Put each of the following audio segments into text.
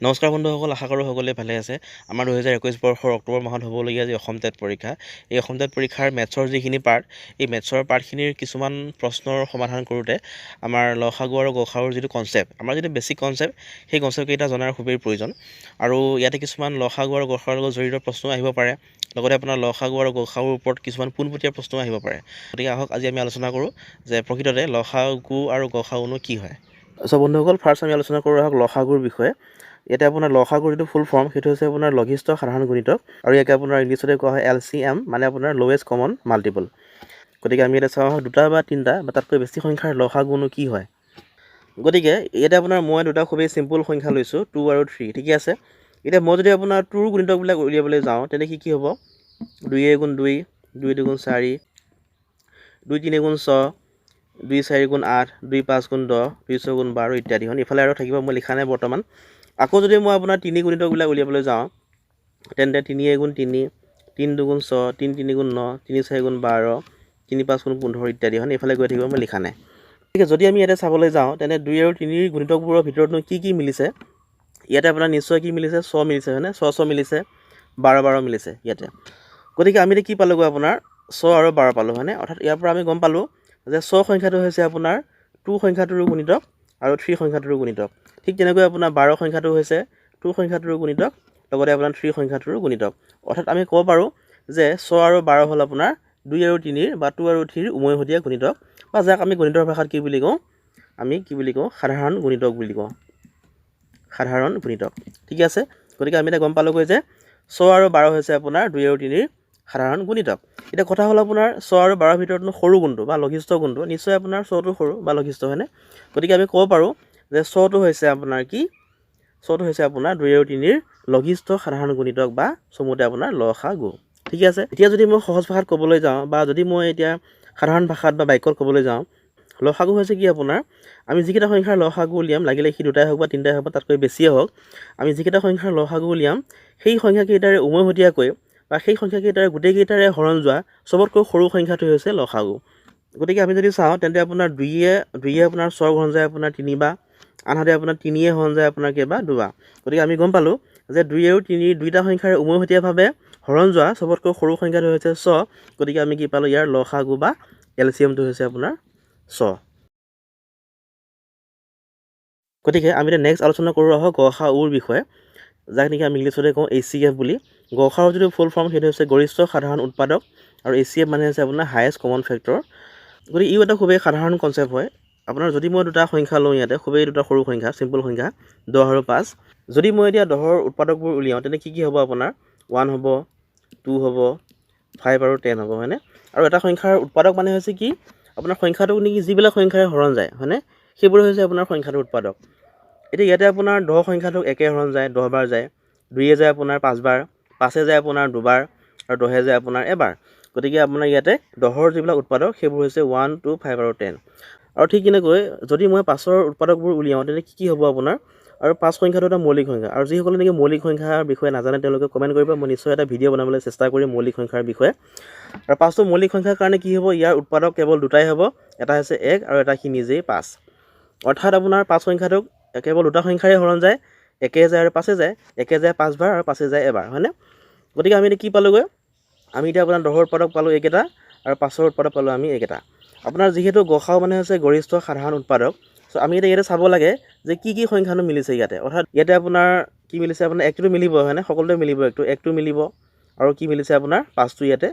নমস্কাৰ বন্ধুসকল, আশা কৰোঁ সকলোৱে ভালে আছে। আমাৰ 2021 বৰ্ষৰ অক্টোবৰ মাহত হ'বলগীয়া যি অসম টেট পৰীক্ষা, এই অসম টেট পৰীক্ষাৰ মেথছৰ যিখিনি পাৰ্ট, এই মেথছৰ পাৰ্টখিনিৰ কিছুমান প্ৰশ্নৰ সমাধান কৰোঁতে আমাৰ লসাগু আৰু গসাগুৰ যিটো কনচেপ্ট, আমাৰ যিটো বেছিক কনচেপ্ট, সেই কনচেপ্টকেইটা জনাৰ খুবেই প্ৰয়োজন। আৰু ইয়াতে কিছুমান লসাগু আৰু গসাগুৰ লগত জড়িত প্ৰশ্নও আহিব পাৰে, লগতে আপোনাৰ লসাগু আৰু গসাগুৰ ওপৰত কিছুমান পোনপটীয়া প্ৰশ্নও আহিব পাৰে। গতিকে আহক আজি আমি আলোচনা কৰোঁ যে প্ৰকৃততে লসাগু আৰু গসাগুনো কি হয়। বন্ধুসকল, ফাৰ্ষ্ট আমি আলোচনা কৰোঁ আহক লসাগুৰ বিষয়ে। ইয়াতে আপোনাৰ লসাগুৰ যিটো ফুল ফৰ্ম, সেইটো হৈছে আপোনাৰ লঘিষ্ঠ সাধাৰণ গুণিতক, আৰু ইয়াকে আপোনাৰ ইংলিছতে কোৱা হয় LCM, মানে আপোনাৰ লোৱেষ্ট কমন মাল্টিপল। গতিকে আমি ইয়াতে চাওঁ দুটা বা তিনিটা বা তাতকৈ বেছি সংখ্যাৰ লসাগুনো কি হয়। গতিকে ইয়াতে আপোনাৰ মই দুটা খুবেই চিম্পুল সংখ্যা লৈছোঁ, 2 আৰু 3, ঠিকে আছে। এতিয়া মই যদি আপোনাৰ 2ৰ গুণিতকবিলাক উলিয়াবলৈ যাওঁ, তেন্তে কি হ'ব? 2 গুণ 2, 2 2 গুণ 4, 2 3 গুণ 6, 2 4 গুণ 8, 2 5 গুণ 10, 2 6 গুণ 12 ইত্যাদি। ইফালে আৰু থাকিব, মই লিখা নাই বৰ্তমান। আকৌ যদি মই আপোনাৰ 3 গুণিতকবিলাক উলিয়াবলৈ যাওঁ, তেন্তে 3 গুণ 3, 3 2 গুণ 6, 3 3 গুণ 9, 3 4 গুণ 12, 3 5 গুণ 15 ইত্যাদি। এইফালে গৈ থাকিব, মই লিখা নাই। গতিকে যদি আমি ইয়াতে চাবলৈ যাওঁ, তেন্তে 2 আৰু 3ৰ গুণিতকবোৰৰ ভিতৰতনো কি মিলিছে? ইয়াতে আপোনাৰ নিশ্চয় কি মিলিছে? 6 মিলিছে, হয়নে? 6 মিলিছে, 12 মিলিছে ইয়াতে। গতিকে আমি এতিয়া কি পালোঁগৈ? আপোনাৰ 6 আৰু 12 পালোঁ, হয়নে? অৰ্থাৎ ইয়াৰ পৰা আমি গম পালোঁ যে 6 সংখ্যাটো হৈছে আপোনাৰ 2 সংখ্যাটোৰো গুণিতক আৰু 3 সংখ্যাটোৰো গুণিতক। ঠিক তেনেকৈ আপোনাৰ 12 সংখ্যাটো হৈছে 2 সংখ্যাটোৰো গুণিতক, লগতে আপোনাৰ 3 সংখ্যাটোৰো গুণিতক। অৰ্থাৎ আমি ক'ব পাৰোঁ যে 6 আৰু 12 হ'ল আপোনাৰ 2 আৰু 3ৰ বা 2 আৰু 3ৰ উমৈহতীয়া গুণিতক, বা যাক আমি গণিতৰ ভাষাত কি বুলি কওঁ? সাধাৰণ গুণিতক বুলি কওঁ। সাধাৰণ গুণিতক, ঠিক আছে। গতিকে আমি এতিয়া গম পালোঁগৈ যে 6 আৰু 12 হৈছে আপোনাৰ 2 আৰু 3ৰ সাধাৰণ গুণিতক। এতিয়া কথা হ'ল আপোনাৰ 6 আৰু 12ৰ ভিতৰতনো সৰু গুণটো বা লঘিষ্ঠ গুণটো নিশ্চয় আপোনাৰ 6টো সৰু বা লঘিষ্ঠ, হয়নে? গতিকে আমি ক'ব পাৰোঁ যে 6টো হৈছে আপোনাৰ কি? 6টো হৈছে আপোনাৰ 2 আৰু 3ৰ লঘিষ্ঠ সাধাৰণ গুণিতক বা চমুতে আপোনাৰ লসাগু, ঠিক আছে। এতিয়া যদি মই সহজ ভাষাত ক'বলৈ যাওঁ, বা যদি মই এতিয়া সাধাৰণ ভাষাত বা বাক্যত ক'বলৈ যাওঁ, লসাগু হৈছে কি আপোনাৰ? আমি যিকেইটা সংখ্যাৰ লসাগু উলিয়াম, লাগিলে সি 2টাই হওক বা 3টাই হওক বা তাতকৈ বেছিয়ে হওক, আমি যিকেইটা সংখ্যাৰ লসাগু উলিয়াম, সেই সংখ্যাকেইটাৰে উমৈহতীয়াকৈ বা সেই সংখ্যাকেইটাৰে গোটেইকেইটাৰে হৰণ যোৱা চবতকৈ সৰু সংখ্যাটো হৈছে লসাগু। গতিকে আমি যদি চাওঁ, তেন্তে আপোনাৰ 2 আপোনাৰ 6 হৰণ যায় আপোনাৰ 3 বাৰ, আনহাতে আপোনাৰ 3 হৰণ যায় আপোনাৰ কেইবাৰ? 2 বাৰ। গতিকে আমি গম পালোঁ যে 2 আৰু 3 দুইটা সংখ্যাৰে উমৈহতীয়াভাৱে হৰণ যোৱা চবতকৈ সৰু সংখ্যাটো হৈছে 6। গতিকে আমি কি পালোঁ? ইয়াৰ লসাগু বা এলচিএমটো হৈছে আপোনাৰ 6। গতিকে আমি এতিয়া নেক্সট আলোচনা কৰোঁ আহক গসাউৰ বিষয়ে, যাক নেকি আমি ইংলিছতে কওঁ HCF বুলি। গসাউৰ যিটো ফুল ফৰ্ম, সেইটো হৈছে গৰিষ্ঠ সাধাৰণ উৎপাদক, আৰু HCF মানে হৈছে আপোনাৰ হায়েষ্ট কমন ফেক্টৰ। গতিকে ইও এটা খুবেই সাধাৰণ কনচেপ্ট হয়। আপোনাৰ যদি মই দুটা সংখ্যা লওঁ, ইয়াতে খুবেই দুটা সৰু সংখ্যা, চিম্পুল সংখ্যা 10 আৰু 5। যদি মই এতিয়া 10ৰ উৎপাদকবোৰ উলিয়াওঁ, তেন্তে কি হ'ব? আপোনাৰ 1 হ'ব, 2 হ'ব, 5 আৰু 10 হ'ব, হয়নে? আৰু এটা সংখ্যাৰ উৎপাদক মানে হৈছে কি? আপোনাৰ সংখ্যাটোক নেকি যিবিলাক সংখ্যাৰে হৰণ যায়, হয়নে? সেইবোৰে হৈছে আপোনাৰ সংখ্যাটোৰ উৎপাদক। এতিয়া ইয়াতে আপোনাৰ 10 সংখ্যাটোক 1 হৰণ যায়, 10 বাৰ যায়, 2 যায় আপোনাৰ 5 বাৰ, 5 যায় আপোনাৰ 2 বাৰ, আৰু 10 যায় আপোনাৰ এবাৰ। গতিকে আপোনাৰ ইয়াতে 10ৰ যিবিলাক উৎপাদক সেইবোৰ হৈছে 1, 2, 5 আৰু 10। আৰু ঠিক তেনেকৈ যদি মই 5ৰ উৎপাদকবোৰ উলিয়াওঁ, তেন্তে কি হ'ব আপোনাৰ? আৰু 5 সংখ্যাটো এটা মৌলিক সংখ্যা, আৰু যিসকলে নেকি মৌলিক সংখ্যাৰ বিষয়ে নাজানে তেওঁলোকে কমেণ্ট কৰিব, মই নিশ্চয় এটা ভিডিঅ' বনাবলৈ চেষ্টা কৰিম মৌলিক সংখ্যাৰ বিষয়ে। আৰু 5টো মৌলিক সংখ্যাৰ কাৰণে কি হ'ব? ইয়াৰ উৎপাদক কেৱল দুটাই হ'ব, এটা হৈছে 1 আৰু এটা সি নিজেই 5। অৰ্থাৎ আপোনাৰ 5 সংখ্যাটোক কেৱল দুটা সংখ্যাৰে হৰণ যায়, 1 যায় আৰু 5 যায়, 1 যায় 5 বাৰ আৰু 5 যায় এবাৰ, হয়নে? গতিকে আমি এতিয়া কি পালোঁগৈ? আমি এতিয়া আপোনাৰ 10ৰ উৎপাদক পালোঁ এইকেইটা, আৰু 5ৰ উৎপাদক পালোঁ আমি এইকেইটা। আপোনাৰ যিহেতু গসাউ মানে হৈছে গৰিষ্ঠ সাধাৰণ উৎপাদক, চ' আমি এতিয়া ইয়াতে চাব লাগে যে কি সংখ্যানো মিলিছে ইয়াতে। অৰ্থাৎ ইয়াতে আপোনাৰ কি মিলিছে? আপোনাৰ 1টো মিলিব, হয়নে? সকলোতে মিলিব, 1টো মিলিব, আৰু কি মিলিছে? আপোনাৰ 5টো ইয়াতে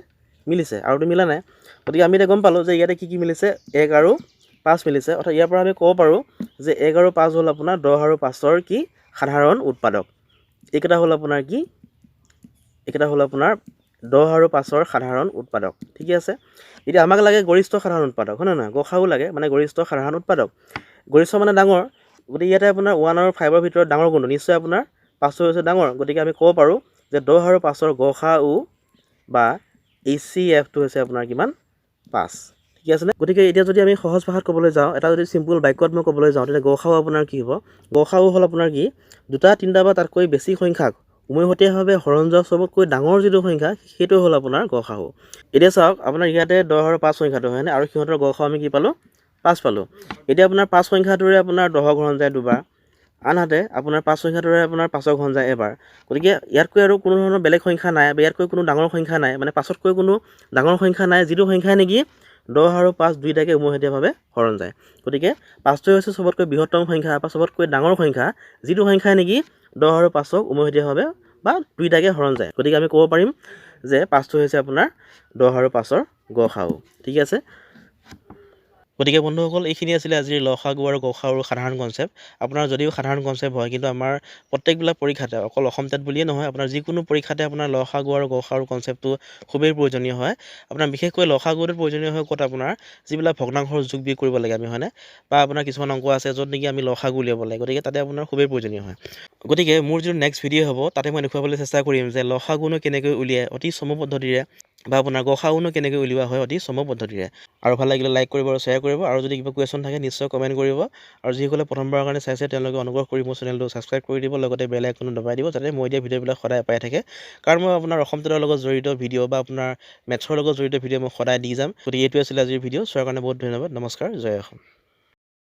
মিলিছে, আৰুটো মিলা নাই। গতিকে আমি এতিয়া গম পালোঁ যে ইয়াতে কি মিলিছে? 1 আৰু 5 মিলিছে। অৰ্থাৎ ইয়াৰ পৰা আমি ক'ব পাৰোঁ যে 1 আৰু 5 হ'ল আপোনাৰ 10 আৰু 5ৰ কি? সাধাৰণ উৎপাদক। এইকেইটা হ'ল আপোনাৰ কি? এইকেইটা হ'ল আপোনাৰ 10 আৰু 5ৰ সাধাৰণ উৎপাদক, ঠিকে আছে। এতিয়া আমাক লাগে গৰিষ্ঠ সাধাৰণ উৎপাদক, হয় নে নহয়? গসাউ লাগে, মানে গৰিষ্ঠ সাধাৰণ উৎপাদক। গৰিষ্ঠ মানে ডাঙৰ। গতিকে ইয়াতে আপোনাৰ 1 আৰু 5ৰ ভিতৰত ডাঙৰ কোনটো? নিশ্চয় আপোনাৰ 5টো হৈছে ডাঙৰ। গতিকে আমি ক'ব পাৰোঁ যে 10 আৰু 5ৰ গসাউ বা HCFটো হৈছে আপোনাৰ কিমান? 5, ঠিক আছে নে? গতিকে এতিয়া যদি আমি সহজ ভাষাত ক'বলৈ যাওঁ, এটা যদি চিম্পুল বাক্যত মই ক'বলৈ যাওঁ, তেতিয়া গসাউ আপোনাৰ কি হ'ব? গসাউ হ'ল আপোনাৰ কি? 2টা 3টা বা তাতকৈ বেছি সংখ্যাক উমৈহতীয়াভাৱে হৰণ যোৱা চবতকৈ ডাঙৰ যিটো সংখ্যা, সেইটো হ'ল আপোনাৰ গসাউ। এতিয়া চাওক, আপোনাৰ ইয়াতে 10 আৰু 5 সংখ্যাটো, হয়নে? আৰু সিহঁতৰ গসাউ আমি কি পালোঁ? 5 পালোঁ। এতিয়া আপোনাৰ 5 সংখ্যাটোৰে আপোনাৰ 10ক হৰণ যায় 2 বাৰ, আনহাতে আপোনাৰ 5 সংখ্যাটোৰে আপোনাৰ 5ৰ ঘন যায় এবাৰ। গতিকে ইয়াতকৈ আৰু কোনো ধৰণৰ বেলেগ সংখ্যা নাই বা ইয়াতকৈ কোনো ডাঙৰ সংখ্যা নাই, মানে 5তকৈ কোনো ডাঙৰ সংখ্যা নাই যিটো সংখ্যাই নেকি 10 আৰু 5 দুইটাকে উমৈহতীয়াভাৱে হৰণ যায়। গতিকে 5টোৱে হৈছে চবতকৈ বৃহত্তম সংখ্যা বা চবতকৈ ডাঙৰ সংখ্যা, যিটো সংখ্যাই নেকি 10 আৰু 5ক উমৈহতীয়াভাৱে বা দুইটাকে হৰণ যায়। গতিকে আমি ক'ব পাৰিম যে 5টো হৈছে আপোনাৰ 10 আৰু 5ৰ গসাউ। ঠিক আছে। গতিকে বন্ধুসকল, এইখিনি আছিলে আজিৰ লসাগু আৰু গসাউৰ সাধাৰণ কনচেপ্ট। আপোনাৰ যদিও সাধাৰণ কনচেপ্ট হয়, কিন্তু আমাৰ প্ৰত্যেকবিলাক পৰীক্ষাতে, অকল অসম টেট বুলিয়ে নহয়, আপোনাৰ যিকোনো পৰীক্ষাতে আপোনাৰ লসাগু আৰু গসাউৰ কনচেপ্টটো খুবেই প্ৰয়োজনীয় হয়। আপোনাৰ বিশেষকৈ লসাগুটো প্ৰয়োজনীয় হয় ক'ত আপোনাৰ যিবিলাক ভগ্নাংশৰ যোগ বিয়োগ কৰিব লাগে আমি, হয়নে? বা আপোনাৰ কিছুমান অংক আছে য'ত নেকি আমি লসাগু উলিয়াব লাগে, গতিকে তাতে আপোনাৰ খুবেই প্ৰয়োজনীয় হয়। গতিকে মোৰ যিটো নেক্সট ভিডিঅ' হ'ব তাতে মই দেখুৱাবলৈ চেষ্টা কৰিম যে লসাগুনো কেনেকৈ উলিয়াই অতি চমু পদ্ধতিৰে, বা আপোনাৰ গসাগুনো কেনেকৈ উলিওৱা হয় অতি চমু পদ্ধতিৰে। আৰু ভাল লাগিলে লাইক কৰিব আৰু শ্বেয়াৰ কৰিব, আৰু যদি কিবা কুৱেশ্যন থাকে নিশ্চয় কমেণ্ট কৰিব। আৰু যিসকলে প্ৰথমবাৰৰ কাৰণে চাইছে তেওঁলোকে অনুগ্ৰহ কৰি মোৰ চেনেলটো ছাবস্ক্ৰাইব কৰি দিব, লগতে বেল আইকনটো দবাই দিব, যাতে মই দিয়া ভিডিঅ'বিলাক সদায় পাই থাকে। কাৰণ মই আপোনাৰ অসম টেটৰ লগত জড়িত ভিডিঅ' বা আপোনাৰ মেথছৰ লগত জড়িত ভিডিঅ' মই সদায় দি যাম। গতিকে এইটোৱে আছিলে আজিৰ ভিডিঅ'। চোৱাৰ কাৰণে বহুত ধন্যবাদ। নমস্কাৰ। জয় অসম।